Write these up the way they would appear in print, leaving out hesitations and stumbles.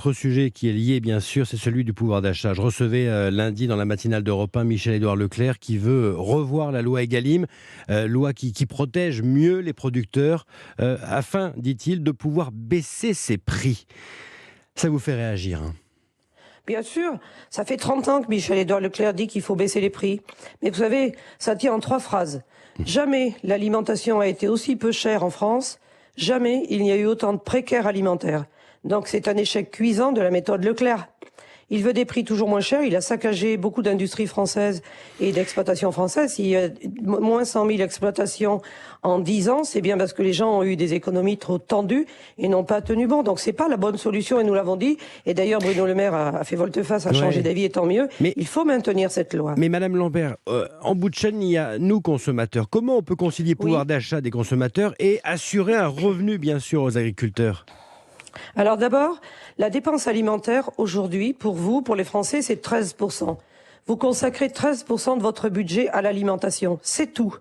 Autre sujet qui est lié, bien sûr, c'est celui du pouvoir d'achat. Je recevais lundi dans la matinale d'Europe 1 Michel-Édouard Leclerc qui veut revoir la loi Egalim, loi qui protège mieux les producteurs afin, dit-il, de pouvoir baisser ses prix. Ça vous fait réagir, hein? Bien sûr, ça fait 30 ans que Michel-Édouard Leclerc dit qu'il faut baisser les prix. Mais vous savez, ça tient en 3 phrases. Jamais l'alimentation a été aussi peu chère en France. Jamais il n'y a eu autant de précaires alimentaires. Donc c'est un échec cuisant de la méthode Leclerc. Il veut des prix toujours moins chers. Il a saccagé beaucoup d'industries françaises et d'exploitations françaises. Il y a moins 100 000 exploitations en 10 ans. C'est bien parce que les gens ont eu des économies trop tendues et n'ont pas tenu bon. Donc c'est pas la bonne solution et nous l'avons dit. Et d'ailleurs Bruno Le Maire a fait volte-face, a changé d'avis et tant mieux. Mais il faut maintenir cette loi. Mais Madame Lambert, en bout de chaîne, il y a nous consommateurs. Comment on peut concilier pouvoir d'achat des consommateurs et assurer un revenu bien sûr aux agriculteurs ? Alors d'abord, la dépense alimentaire aujourd'hui, pour vous, pour les Français, c'est 13%. Vous consacrez 13% de votre budget à l'alimentation, c'est tout.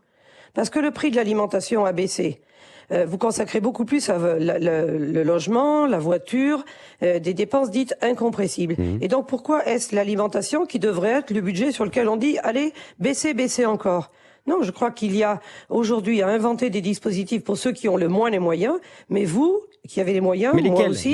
Parce que le prix de l'alimentation a baissé. Vous consacrez beaucoup plus à le logement, la voiture, des dépenses dites incompressibles. Et donc pourquoi est-ce l'alimentation qui devrait être le budget sur lequel on dit « allez, baissez encore ». Non, je crois qu'il y a aujourd'hui à inventer des dispositifs pour ceux qui ont le moins les moyens, mais vous, qui avez les moyens, mais lesquels, moi aussi...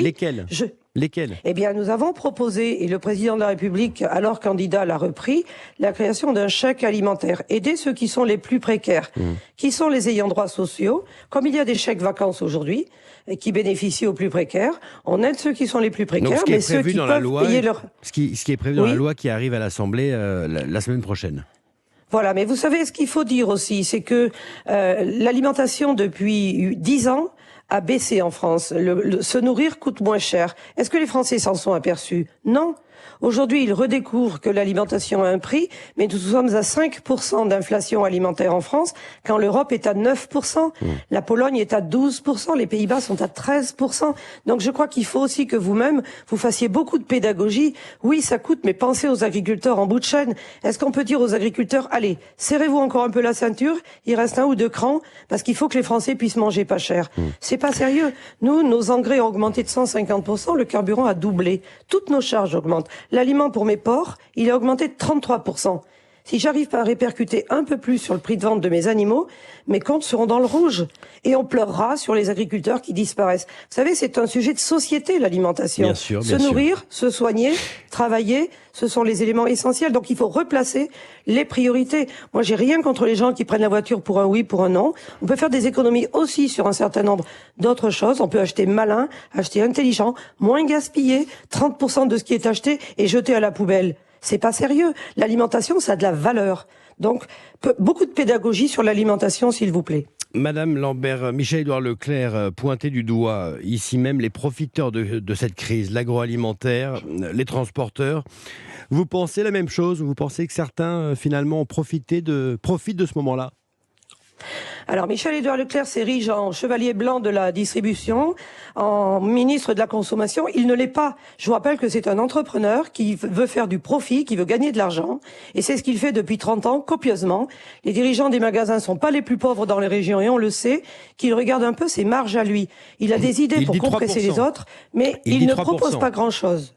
Lesquels ? Eh bien, nous avons proposé, et le président de la République, alors candidat, l'a repris, la création d'un chèque alimentaire. Aider ceux qui sont les plus précaires, qui sont les ayants droit sociaux. Comme il y a des chèques vacances aujourd'hui, qui bénéficient aux plus précaires, on aide ceux qui sont les plus précaires, mais ceux qui peuvent payer leur... Ce qui est prévu dans la loi qui arrive à l'Assemblée la semaine prochaine. Voilà, mais vous savez, ce qu'il faut dire aussi, c'est que l'alimentation, depuis 10 ans, a baissé en France. Se nourrir coûte moins cher. Est-ce que les Français s'en sont aperçus? Non. Aujourd'hui, ils redécouvrent que l'alimentation a un prix, mais nous sommes à 5% d'inflation alimentaire en France, quand l'Europe est à 9%. La Pologne est à 12%, les Pays-Bas sont à 13%. Donc je crois qu'il faut aussi que vous-même, vous fassiez beaucoup de pédagogie. Oui, ça coûte, mais pensez aux agriculteurs en bout de chaîne. Est-ce qu'on peut dire aux agriculteurs, allez, serrez-vous encore un peu la ceinture, il reste 1 ou 2 crans, parce qu'il faut que les Français puissent manger pas cher. C'est pas sérieux. Nous, nos engrais ont augmenté de 150%, le carburant a doublé. Toutes nos charges augmentent. L'aliment pour mes porcs, il a augmenté de 33%. Si j'arrive pas à répercuter un peu plus sur le prix de vente de mes animaux, mes comptes seront dans le rouge. Et on pleurera sur les agriculteurs qui disparaissent. Vous savez, c'est un sujet de société, l'alimentation. Bien sûr, se nourrir, se soigner, travailler, ce sont les éléments essentiels. Donc il faut replacer les priorités. Moi, j'ai rien contre les gens qui prennent la voiture pour un oui, pour un non. On peut faire des économies aussi sur un certain nombre d'autres choses. On peut acheter malin, acheter intelligent, moins gaspiller, 30% de ce qui est acheté et jeter à la poubelle. C'est pas sérieux. L'alimentation, ça a de la valeur. Donc, beaucoup de pédagogie sur l'alimentation, s'il vous plaît. Madame Lambert, Michel-Édouard Leclerc pointait du doigt ici même les profiteurs de cette crise, l'agroalimentaire, les transporteurs. Vous pensez la même chose? Vous pensez que certains, finalement, profitent de ce moment-là? Alors, Michel-Édouard Leclerc s'érige en chevalier blanc de la distribution, en ministre de la consommation. Il ne l'est pas. Je vous rappelle que c'est un entrepreneur qui veut faire du profit, qui veut gagner de l'argent. Et c'est ce qu'il fait depuis 30 ans, copieusement. Les dirigeants des magasins sont pas les plus pauvres dans les régions et on le sait, qu'il regarde un peu ses marges à lui. Il a des idées pour compresser les autres, mais il ne propose pas grand-chose.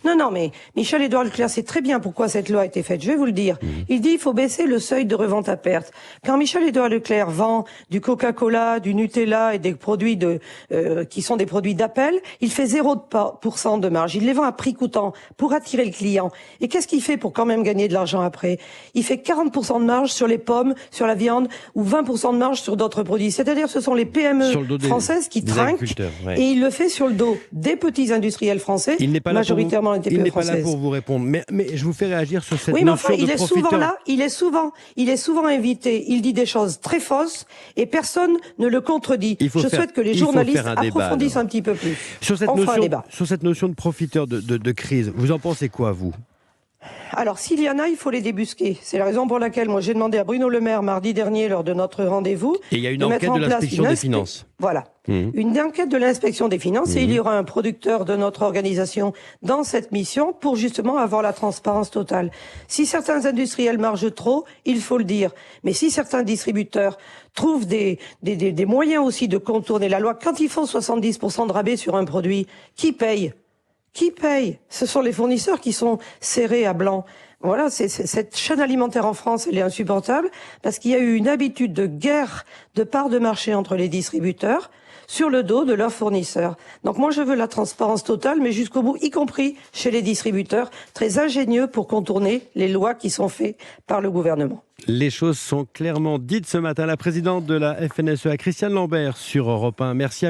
Non, mais Michel-Édouard Leclerc sait très bien pourquoi cette loi a été faite. Je vais vous le dire. Il dit il faut baisser le seuil de revente à perte. Quand Michel-Édouard Leclerc vend du Coca-Cola, du Nutella et des produits qui sont des produits d'appel, il fait 0% de marge. Il les vend à prix coûtant pour attirer le client. Et qu'est-ce qu'il fait pour quand même gagner de l'argent après? Il fait 40% de marge sur les pommes, sur la viande ou 20% de marge sur d'autres produits. C'est-à-dire ce sont les PME françaises qui trinquent et il le fait sur le dos des petits industriels français, majoritairement les TPE françaises. Il n'est pas là pour vous répondre, mais je vous fais réagir sur cette notion de profiteur. Il est souvent là, il est souvent invité, il dit des choses très fausses et personne ne le contredit. Je souhaite que les journalistes approfondissent un petit peu plus. Sur cette notion de profiteur de crise, vous en pensez quoi, vous? Alors, s'il y en a, il faut les débusquer. C'est la raison pour laquelle moi j'ai demandé à Bruno Le Maire mardi dernier lors de notre rendez-vous. Et il y a une enquête de l'inspection des finances. Voilà. Une enquête de l'inspection des finances et il y aura un producteur de notre organisation dans cette mission pour justement avoir la transparence totale. Si certains industriels margent trop, il faut le dire. Mais si certains distributeurs trouvent des moyens aussi de contourner la loi, quand ils font 70% de rabais sur un produit, qui paye? Qui paye? Ce sont les fournisseurs qui sont serrés à blanc. Voilà, cette chaîne alimentaire en France, elle est insupportable parce qu'il y a eu une habitude de guerre de parts de marché entre les distributeurs sur le dos de leurs fournisseurs. Donc moi, je veux la transparence totale, mais jusqu'au bout, y compris chez les distributeurs, très ingénieux pour contourner les lois qui sont faites par le gouvernement. Les choses sont clairement dites ce matin. La présidente de la FNSEA, Christiane Lambert, sur Europe 1. Merci à